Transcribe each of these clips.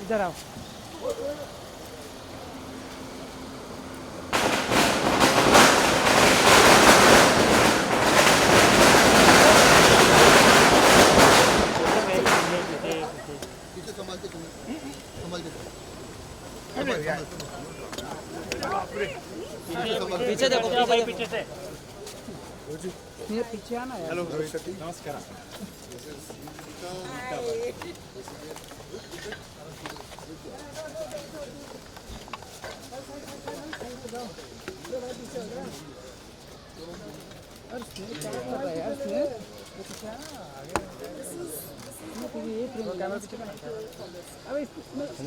इधर आओ। पीछे देखो भाई, पीछे से ये पीछे आना यार। हेलो नमस्कार।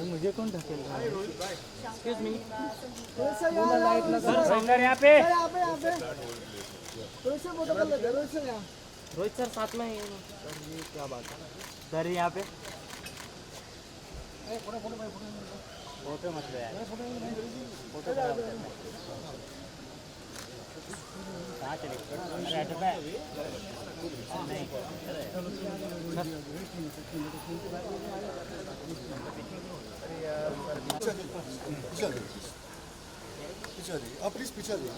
मुझे कौन ढकेल रहा है? एक्सक्यूज मी, लाइट लगा यहाँ पे। रोहित सर साथ में ये क्या बात है? सर यहाँ पे फोटो मत लो यार, फोटो कहाँ चले? आप प्लीज पीछे आइए,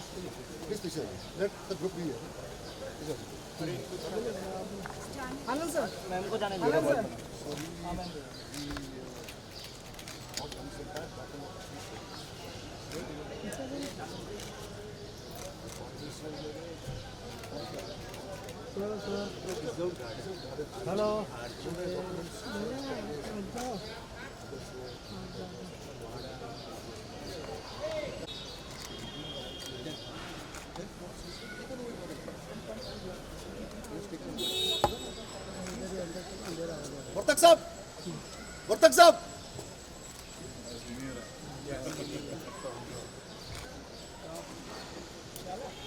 प्लीज पीछे आइए, let the group be here. Anand sir, ma'am को जाने दो। हेलो वर्तक साहब, वर्तक साहब,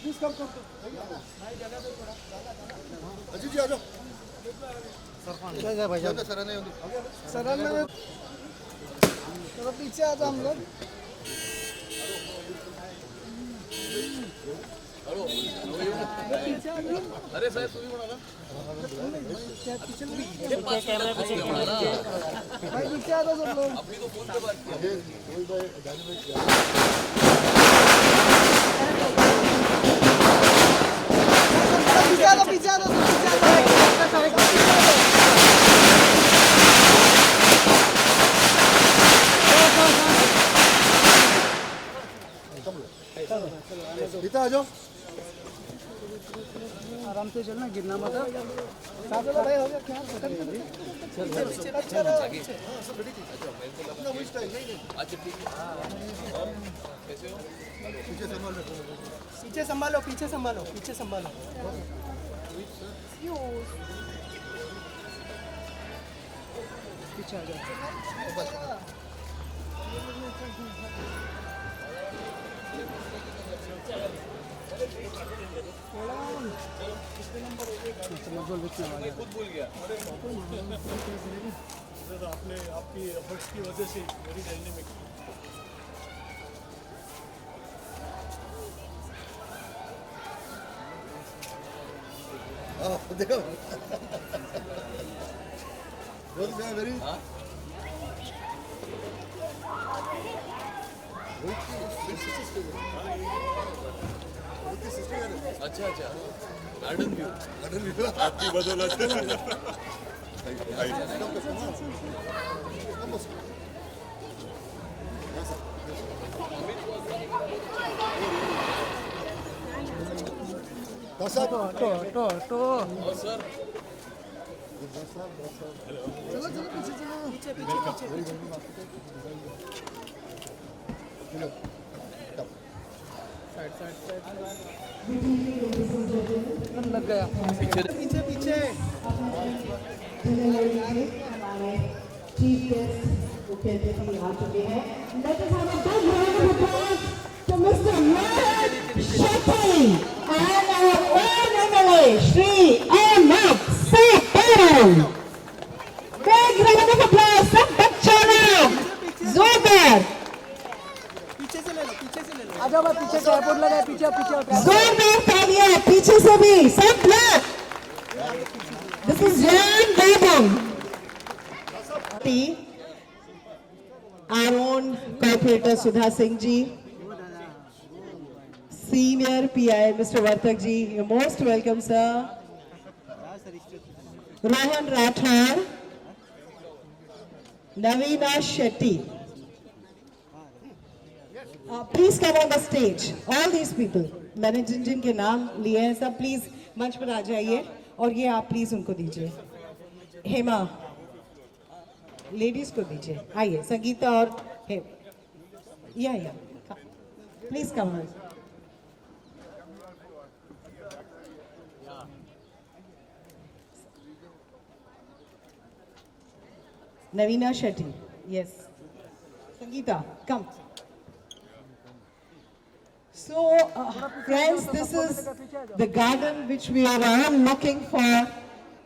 प्लीज कम कम। अजीत जी आ जाओ। भाई सराहना चलो पीछे आ जाओ हम लोग। अरे साहेब तुम्ही म्हणाला कैमरा पीछे भाई पीछे आ जाओ सब लोग। अपनी को फोन पे बात किया। पीछे आ जाओ, पीछे आ जाओ, पीछे आ जाओ। आराम से चलना, गिरना मत। चलो भाई हो गया क्या? पीछे संभालो, पीछे संभालो, पीछे संभालो। पीछे आ जाओ। खुद भूल गया। आपने आपकी एफर्ट्स की वजह से मेरी डायनेमिक देखो वेरी अच्छा अच्छा गार्डन व्यू आपकी बदौलत। सर चलो चलो पीछे चलो, पीछे पीछे पीछे लग गया पीछे पीछे पीछे। हमारे चीफ गेस्ट मुख्य अतिथि आ चुके हैं। Let us have a big round of applause to Mr. Mohan Shetty and our own MLA, Shri Ahmed Satan. Big round of applause, सब बच्चों ने जोरदार पीछे से ले लो, पीछे से ले लो। आ जाओ भाई, पीछे ट्राइपॉड लगा है, पीछे पीछे जोरदार तालियां पीछे से भी सब लोग। This is Jan Babam. our own corporator Sudha Singh ji, Senior PI Mr. Vartak ji, you're most welcome, sir. Rohan Rathod, Navina Shetty. Please come on the stage. All these people, मैंने जिन जिन के नाम लिए हैं सब please मंच पर आ जाइए और ये आप प्लीज उनको दीजिए. हेमा, लेडीज को दीजिए. आइए, संगीता और या please come on. Navina Shetty, yes. Sangeeta, come. So, friends, this is the garden which we are all looking for.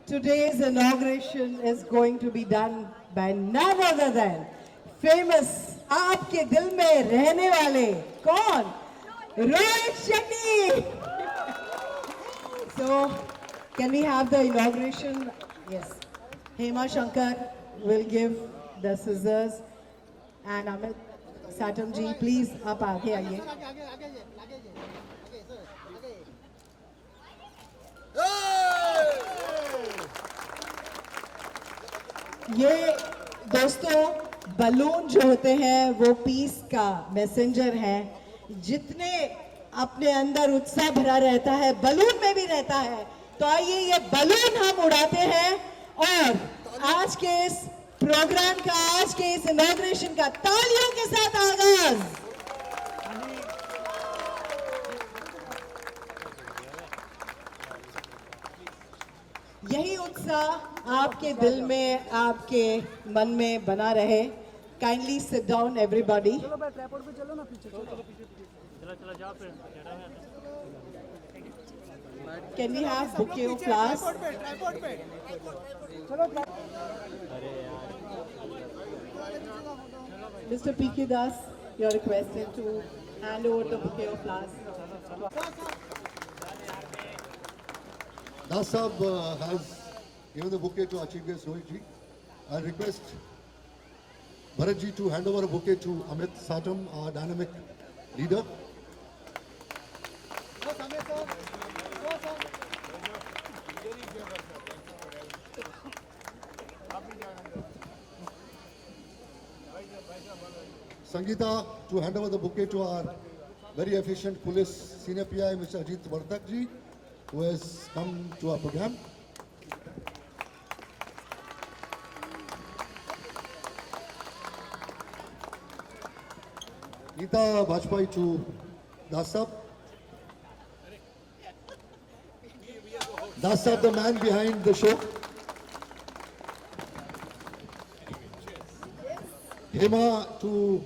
Today's inauguration is going to be done by none other than famous, आपके दिल में रहने वाले कौन? Rohit Shetty. So, can we have the inauguration? Yes. Hema Shankar will give the scissors, and Amit Satam ji, please up आगे आइए. ये दोस्तों बलून जो होते हैं वो पीस का मैसेंजर है. जितने अपने अंदर उत्साह भरा रहता है बलून में भी रहता है. तो आइए ये बलून हम उड़ाते हैं और आज के इस प्रोग्राम का, आज के इस इनॉग्रेशन का तालियों के साथ आगाज. यही उत्साह आपके दिल में, आपके मन में बना रहे. Kindly sit down everybody. Can we have bouquet of flowers? Mr. P.K. Das, you're requested to hand over the bouquet of flowers. Das Saab has given the bouquet to our Chief Guest Rohit ji. I request Bharat ji to hand over a bouquet to Amit Satam, our dynamic leader. Sangeeta to hand over the bouquet to our very efficient police senior PI, Mr. Ajit Vartak ji, who has come to our program. Neeta Bajpai to Das Saab. Das Saab, the man behind the show. Hema to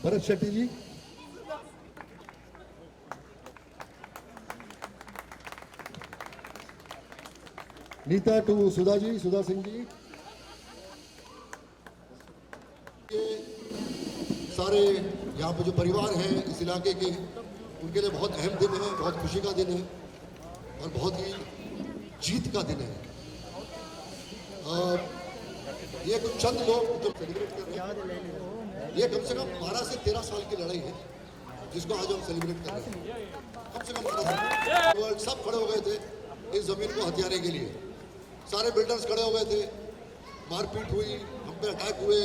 Bharat Shetty ji. Neeta to Sudha ji, Sudha Singh ji. सारे यहाँ पे जो परिवार हैं इस इलाके के, उनके लिए बहुत अहम दिन है, बहुत खुशी का दिन है और बहुत ही जीत का दिन है. ये कुछ चंद लोग जो सेलिब्रेट कर रहे हैं, ये कम से कम 12 से 13 साल की लड़ाई है जिसको आज हम सेलिब्रेट कर रहे हैं. कम से कम 12 वर्ल्ड सब खड़े हो गए थे इस जमीन को हथियाने के लिए. सारे बिल्डर्स खड़े हो गए थे, मारपीट हुई, हम पे अटैक हुए,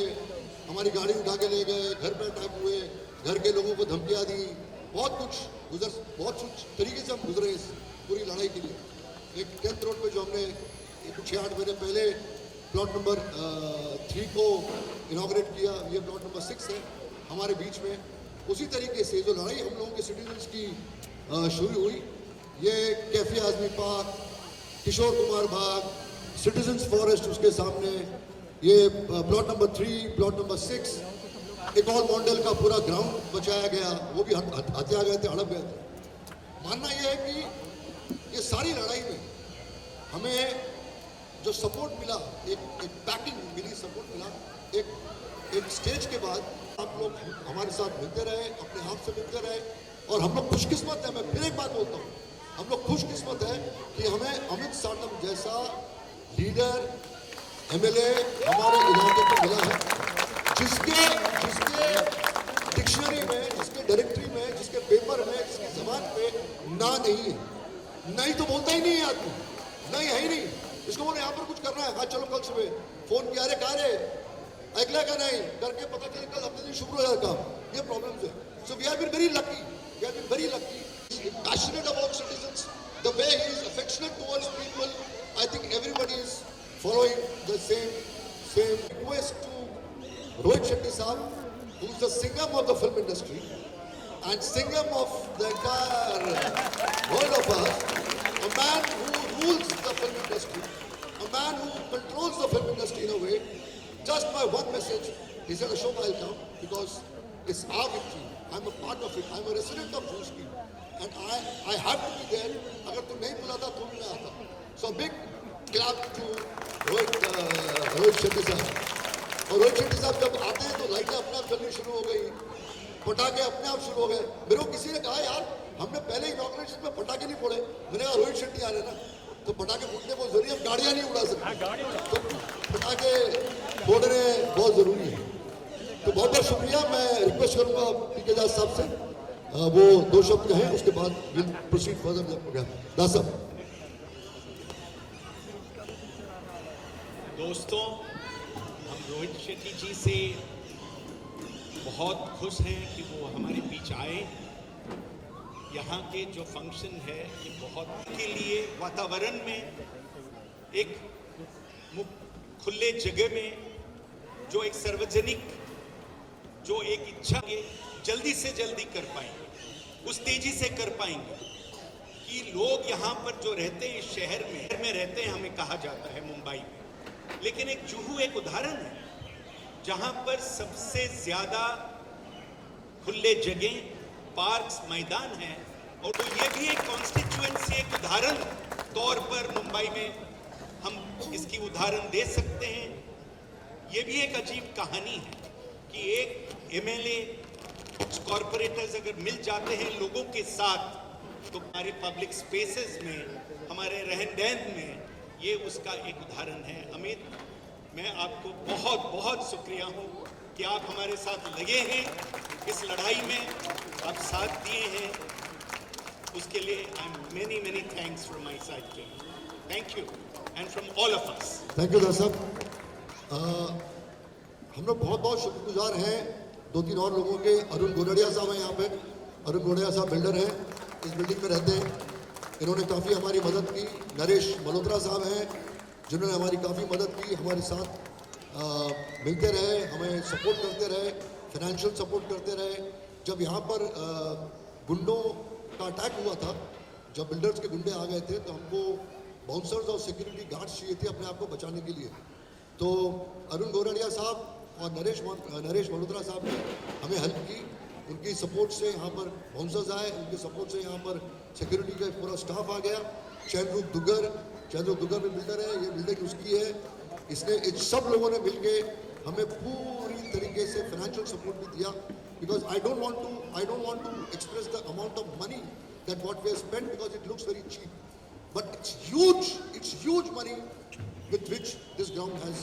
हमारी गाड़ी उठा के ले गए, घर पे अटैक हुए, घर के लोगों को धमकियां दी, बहुत कुछ तरीके से हम गुजरे इस पूरी लड़ाई के लिए. एक 10th रोड पे जो हमने 6-8 महीने पहले प्लॉट नंबर 3 को इनॉग्रेट किया, ये प्लॉट नंबर 6 है हमारे बीच में. उसी तरीके से जो लड़ाई हम लोगों के सिटीजन्स की शुरू हुई, ये Kaifi Azmi park, Kishore Kumar Bagh, citizens forest उसके सामने, ये प्लॉट नंबर 3, प्लॉट नंबर 6, इकॉल मॉडल का पूरा ग्राउंड बचाया गया, वो भी हत्या गए थे, हड़प गए थे. मानना यह है कि ये सारी लड़ाई में हमें जो सपोर्ट मिला, एक बैकिंग मिली, सपोर्ट मिला. एक स्टेज के बाद आप लोग हमारे साथ मिलते रहे, अपने आप से मिलते रहे, और हम लोग खुशकिस्मत है. मैं फिर एक बात बोलता हूँ, हम लोग खुशकिस्मत है कि हमें अमित साटम जैसा लीडर, MLA हमारे इलाके को मिला है, जिसके जिसके पेपर में, जिसकी जबान पे ना नहीं है, नहीं तो बोलता ही नहीं है आदमी, नहीं है ही नहीं। इसको बोले यहाँ पर कुछ करना है, हाँ चलो कल सुबह फोन किया, अरे कहा रे अगला का नहीं करके पता चले कल अपने दिन शुरू हो जाएगा काम। ये प्रॉब्लम्स है। So we have been very lucky, we have been very lucky, passionate about citizens, the way he is affectionate towards people, I think everybody is following the same request to Rohit Shetty Saab, who is the Singham of the film industry and Singham of the entire world of us, a man who rules the film industry, a man who controls the film industry in a way. Just by one message, he said, Ashok, I'll come because it's our victory. I'm a part of it. I'm a resident of Jhuski. And I have to be there. अगर तू नहीं बुलाता तो मैं आता. So big clap to Rohit Shetty Saab. और रोहित शेट्टी साहब जब आते हैं तो लाइटें अपने आप चलनी शुरू हो गई, पटाखे अपने आप शुरू हो गए। मेरे को किसी ने कहा यार हमने पहले इनॉग्रेशन में पटाखे नहीं फोड़े, मैंने कहा रोहित शेट्टी आ रहे ना तो पटाखे फूटने बहुत जरूरी है, हम गाड़ियां नहीं उड़ा सकते, तो पटाखे फोड़ने बहुत जरूरी है। तो बहुत बहुत शुक्रिया। मैं रिक्वेस्ट करूंगा पीके दास साहब से वो 2 शब्द कहें, उसके बाद will proceed further the programme. Das साहब। दोस्तों, रोहित शेट्टी जी से बहुत खुश हैं कि वो हमारे बीच आए। यहाँ के जो फंक्शन है ये बहुत के लिए वातावरण में, एक खुले जगह में, जो एक सार्वजनिक, जो एक इच्छा के जल्दी से जल्दी कर पाएंगे, उस तेजी से कर पाएंगे कि लोग यहाँ पर जो रहते हैं इस शहर में रहते हैं, हमें कहा जाता है मुंबई में, लेकिन एक जुहू एक उदाहरण है जहां पर सबसे ज्यादा खुले जगह, पार्क्स, मैदान हैं। और तो ये भी एक कॉन्स्टिट्यूएंसी, एक उदाहरण तौर पर मुंबई में हम इसकी उदाहरण दे सकते हैं। ये भी एक अजीब कहानी है कि एक एमएलए, कुछ कॉरपोरेटर्स अगर मिल जाते हैं लोगों के साथ तो हमारे पब्लिक स्पेसेस में, हमारे रहन सहन में, ये उसका एक उदाहरण है। अमित, मैं आपको बहुत बहुत शुक्रिया हूँ कि आप हमारे साथ लगे हैं इस लड़ाई में, आप साथ दिए हैं, उसके लिए I am many thanks from my side to you. Thank you and from all of us. Thank you Das साहब। हम लोग बहुत बहुत शुक्रगुजार हैं 2-3 और लोगों के। अरुण गोरडिया साहब हैं यहाँ पे। अरुण गोरडिया साहब बिल्डर हैं, इस बिल्डिंग में रहते हैं, इन्होंने काफ़ी हमारी मदद की। नरेश मल्होत्रा साहब हैं जिन्होंने हमारी काफ़ी मदद की, हमारे साथ मिलते रहे, हमें सपोर्ट करते रहे, फाइनेंशियल सपोर्ट करते रहे। जब यहाँ पर गुंडों का अटैक हुआ था, जब बिल्डर्स के गुंडे आ गए थे तो हमको बाउंसर्स और सिक्योरिटी गार्ड्स चाहिए थे अपने आप को बचाने के लिए। तो अरुण गोरडिया साहब और नरेश मल्होत्रा साहब ने हमें हेल्प की। उनकी सपोर्ट से यहाँ पर बाउंसर्स आए, उनके सपोर्ट से यहाँ पर सिक्योरिटी का पूरा स्टाफ आ गया। चैनरूप दुगर भी बिल्डर है, ये बिल्डिंग उसकी है। इसने इन सब लोगों ने मिलके हमें पूरी तरीके से फाइनेंशियल सपोर्ट भी दिया। Because I don't want to express the amount of money that what we have spent because it looks very cheap, but it's huge money with which this ground has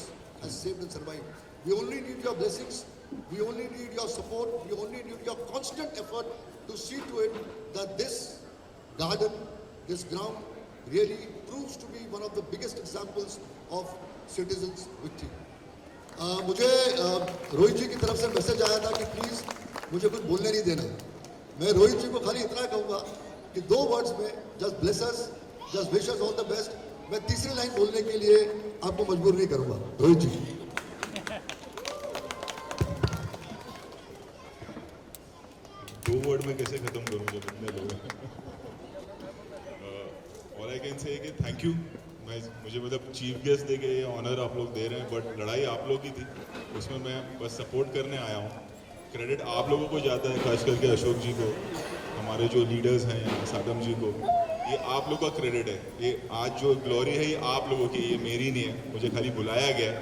saved and survived. We only need your blessings, we only need your support, we only need your constant effort to see to it that this garden, this ground really proves to be one of the biggest examples of citizens victory. मुझे रोहित जी की तरफ से message आया था कि please मुझे कुछ बोलने नहीं देना। मैं रोहित जी को खाली इतना कहूँगा कि 2 वर्ड्स में just bless us, just wish us all the best. मैं तीसरी लाइन बोलने के लिए आपको मजबूर नहीं करूंगा। रोहित जी। 2 वर्ड में कैसे खत्म करूं जब इतने लोग हैं। और आई कैन से कि थैंक यू। मुझे मतलब चीफ गेस्ट दे के ये ऑनर आप लोग दे रहे हैं, बट लड़ाई आप लोग की थी, उसमें मैं बस सपोर्ट करने आया हूँ। क्रेडिट आप लोगों को जाता है, खास करके अशोक जी को, हमारे जो लीडर्स हैं यहाँ, सादम जी को, ये आप लोग का क्रेडिट है। ये आज जो ग्लोरी है ये आप लोगों की, ये मेरी नहीं है, मुझे खाली बुलाया गया।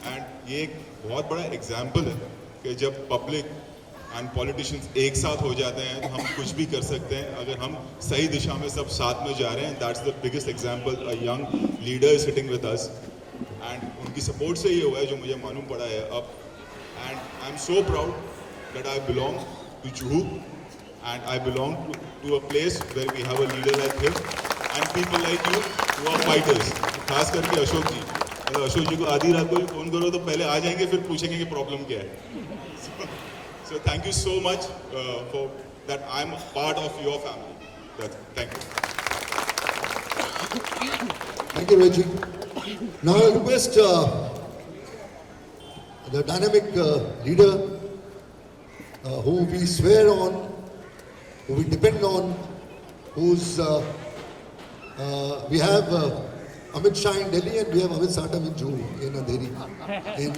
एंड ये एक बहुत बड़ा एग्जाम्पल है कि जब पब्लिक एंड पॉलिटिशियंस एक साथ हो जाते हैं तो हम कुछ भी कर सकते हैं अगर हम सही दिशा में सब साथ में जा रहे हैं। That's the biggest example, a young leader is sitting with us and उनकी सपोर्ट से ये हुआ है जो मुझे मालूम पड़ा है अब। And I am so proud that I belong to Juhu and I belong to a place where we have a leader like him and people like you who are fighters. खास करके अशोक जी, अशोक जी को आधी रात को भी फोन करो तो पहले आ जाएंगे, फिर पूछेंगे कि प्रॉब्लम क्या है. So thank you so much for that. I'm part of your family. Thank you. Thank you, Reggie. Now I request the dynamic leader who we swear on, who we depend on, who's we have Amit Shah in Delhi and we have Amit Satam in Juhu, in Andheri,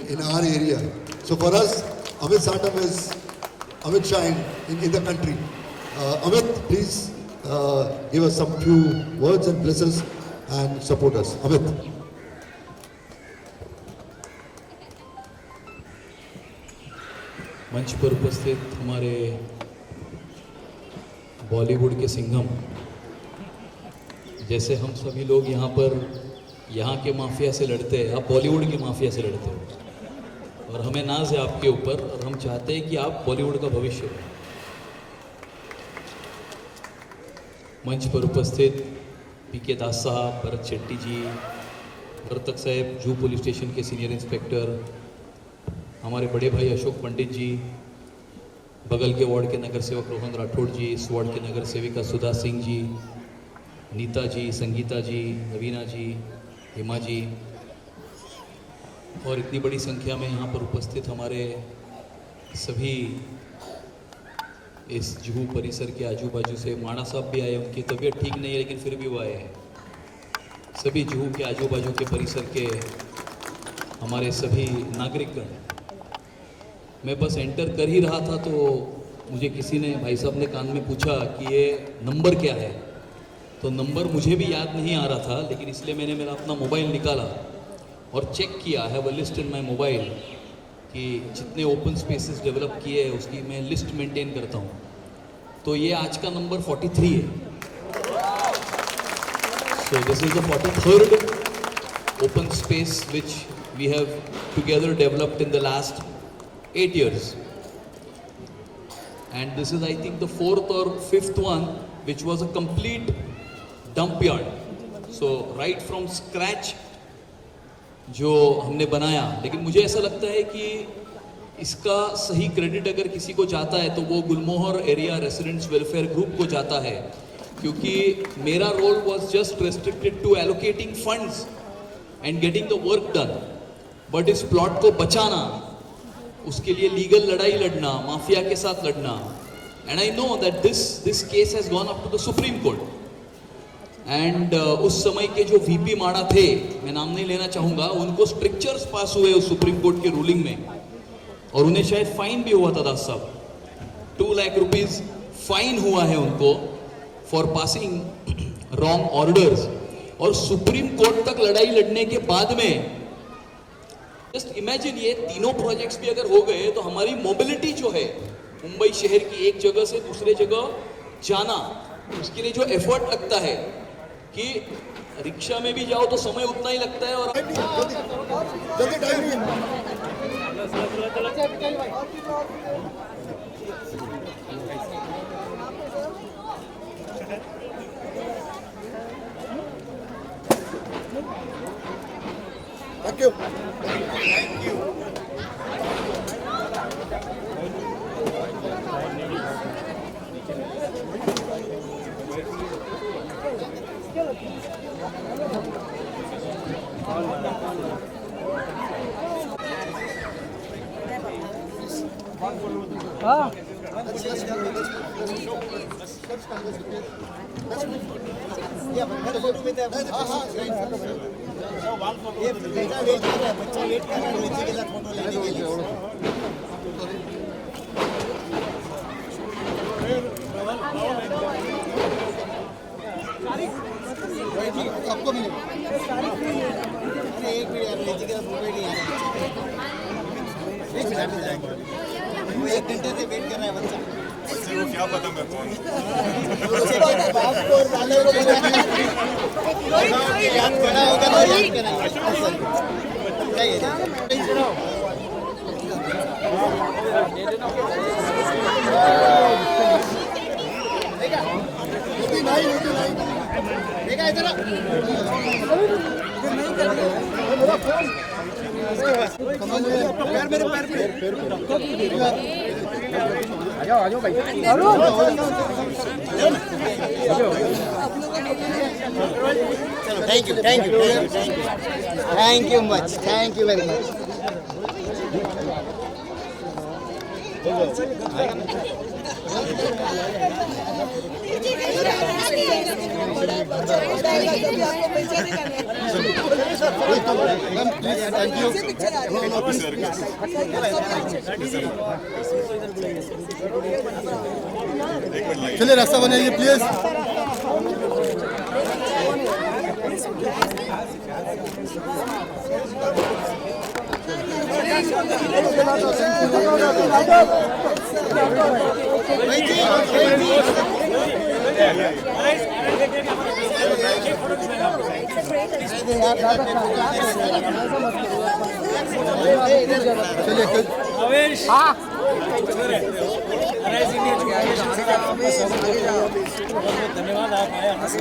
in our area. So for us, Amit Satam is Amit Shah in the country. Amit, please give us some few words and blessings and support us. Amit. मंच पर उपस्थित हमारे बॉलीवुड के सिंघम, जैसे हम सभी लोग यहाँ पर यहाँ के माफिया से लड़ते हैं, आप बॉलीवुड की माफिया से लड़ते हो और हमें नाज है आपके ऊपर और हम चाहते हैं कि आप बॉलीवुड का भविष्य हो. मंच पर उपस्थित पीके दास साहब, भरत शेट्टी जी, वर्तक साहब, जू पुलिस स्टेशन के सीनियर इंस्पेक्टर, हमारे बड़े भाई अशोक पंडित जी, बगल के वार्ड के नगर सेवक रोहन राठौड़ जी, इस वार्ड के नगर सेविका सुधा सिंह जी, नीता जी, संगीता जी, नवीना जी, हिमा जी, और इतनी बड़ी संख्या में यहाँ पर उपस्थित हमारे सभी इस जुहू परिसर के आजू बाजू से. माणा साहब भी आए, उनकी तबीयत ठीक नहीं है लेकिन फिर भी वो आए हैं. सभी जुहू के आजू बाजू के परिसर के हमारे सभी नागरिकगण. मैं बस एंटर कर ही रहा था तो मुझे किसी ने, भाई साहब ने कान में पूछा कि ये नंबर क्या है, तो नंबर मुझे भी याद नहीं आ रहा था, लेकिन इसलिए मैंने मेरा अपना मोबाइल निकाला और चेक किया. Have a list in my mobile कि जितने ओपन स्पेसेस डेवलप किए हैं उसकी मैं लिस्ट मेंटेन करता हूँ. तो ये आज का नंबर 43 है. So this is the 43rd open space which we have together developed in the last 8 years, and this is I think the 4th or 5th one which was a complete dump yard. So right from scratch जो हमने बनाया. लेकिन मुझे ऐसा लगता है कि इसका सही क्रेडिट अगर किसी को जाता है तो वो गुलमोहर एरिया रेसिडेंट्स वेलफेयर ग्रुप को जाता है, क्योंकि मेरा role was just restricted to allocating funds and getting the work done, but इस प्लॉट को बचाना, उसके लिए लीगल लड़ाई लड़ना, माफिया के साथ लड़ना. And I know that this case has gone up to the supreme court. And उस समय के जो वीपी माड़ा थे, मैं नाम नहीं लेना चाहूँगा, उनको स्ट्रिक्चर्स पास हुए उस सुप्रीम कोर्ट के रूलिंग में और उन्हें शायद फाइन भी हुआ था. दास साहब, 2 लाख रुपीज फाइन हुआ है उनको फॉर पासिंग रॉन्ग ऑर्डर्स. और सुप्रीम कोर्ट तक लड़ाई लड़ने के बाद में जस्ट इमेजिन, ये तीनों प्रोजेक्ट्स भी अगर हो गए तो हमारी मोबिलिटी जो है मुंबई शहर की एक जगह से दूसरे जगह जाना, उसके लिए जो एफर्ट लगता है कि रिक्शा में भी जाओ तो समय उतना ही लगता है. और Thank you. हाँ. ये बेटा वेट कर रहा है, बच्चा वेट कर रहा है बच्चे के साथ फोटो लेने के लिए. आपको मिलेगा. अरे एक मिनट यार, बच्चे के साथ फोटो ही नहीं आ रहा. वो 1 घंटे से वेट कर रहा है बच्चा. बच्चे को क्या पता मैं कौन याद बड़ा होगा तो याद कराएंगे. देखा इधर पैर मेरे पैर आ जाओ भाई thank you much thank you very much चलिए रास्ता बनाइए प्लीज धन्यवाद आप आए सर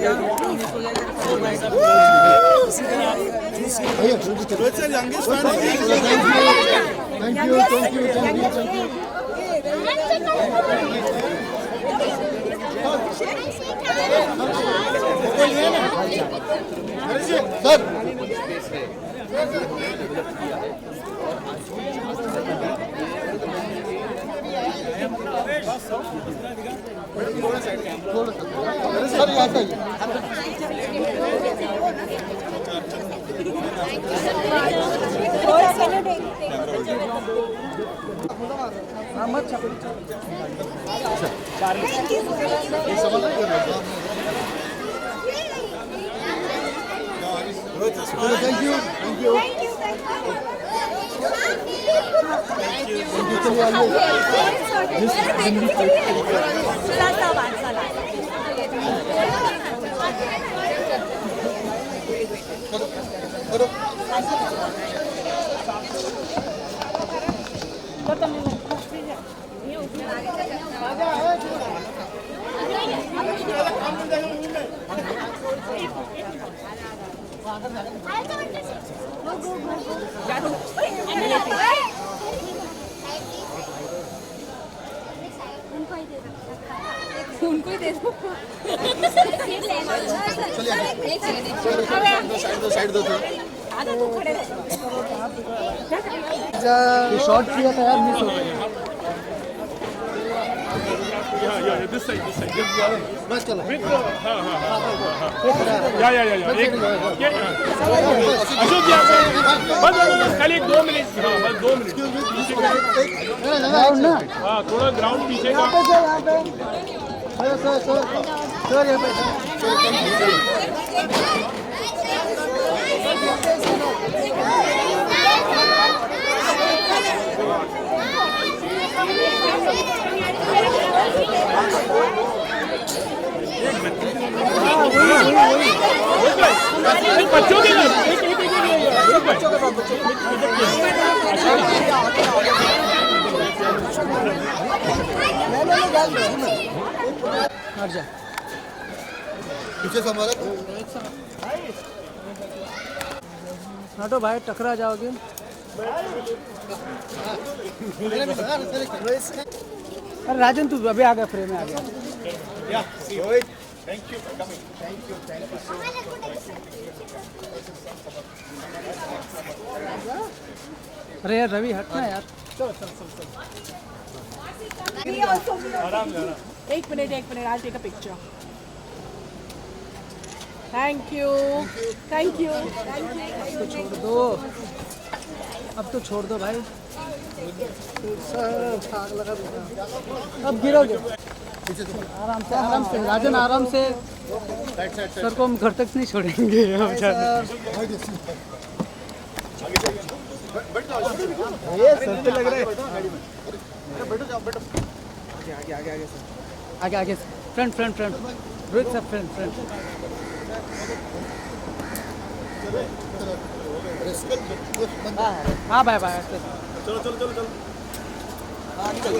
सर यहाँ से थैंक यू उनको ही दे दो साइड दो शॉर्ट किया था यार मिस हो गया बस चलो अशोक जी बस खाली 2 मिनट बस 2 मिनट हाँ थोड़ा ग्राउंड पीछे का सर यहाँ बच्चों के पीछे से हमारा नाटो भाई टकरा जाओगे अरे राजन तू अभी आ गया फ्रेम में आ गया thank you for coming thank you so much अरे यार रवि हटना यार एक minute I take a picture thank you छोड़ दो अब तो छोड़ दो भाई आग लगा दूंगा अब गिरोगे आराम से राजन आराम से सर को हम घर तक नहीं छोड़ेंगे ये सर पे लग रहा है आगे फ्रंट रोहित सर फ्रंट हाँ बाय चलो